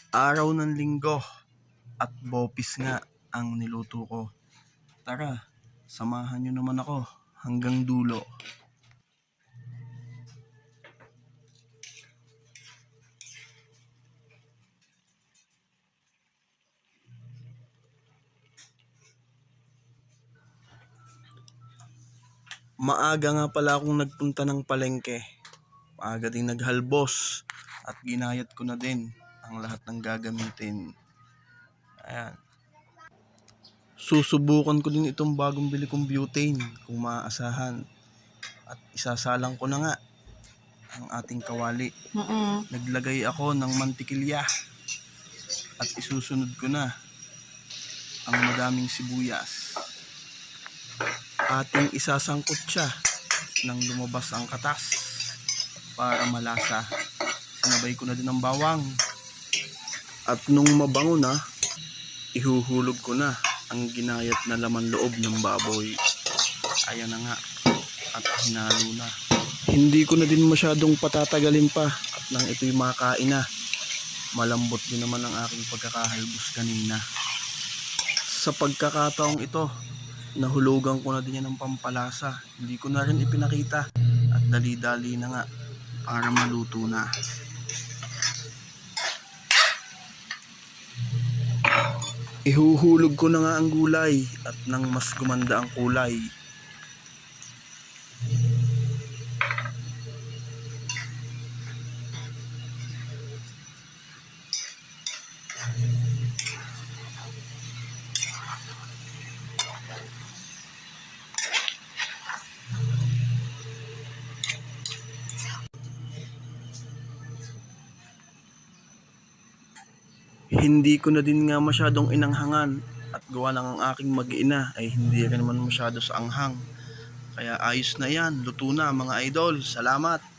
Araw ng linggo at bopis nga ang niluto ko. Tara, samahan nyo naman ako hanggang dulo. Maaga nga pala akong nagpunta ng palengke. Maaga din naghalbos at ginayat ko na din ang lahat ng gagamitin. Ayan. Susubukan ko din itong bagong bili kong butane kung maaasahan. At isasalang ko na nga ang ating kawali. Naglagay ako ng mantikilya at isusunod ko na ang madaming sibuyas. Ating isasangkot siya nang lumabas ang katas para malasa. Sinabay ko na din ang bawang. At nung mabango na, ihuhulog ko na ang ginayat na laman loob ng baboy. Ayan na nga. At hinalo na. Hindi ko na din masyadong patatagalin pa at nang ito'y makain na. Malambot din naman ang aking pagkakahalbos kanina. Sa pagkakataong ito, nahulugan ko na din yan ng pampalasa. Hindi ko na rin ipinakita at dali-dali na nga para maluto na. Ihuhulog ko na nga ang gulay at nang mas gumanda ang kulay, hindi ko na din nga masyadong inanghangan at gawa lang ang aking mag-ina ay hindi rin naman masyado sa anghang. Kaya ayos na yan, luto na mga idol. Salamat!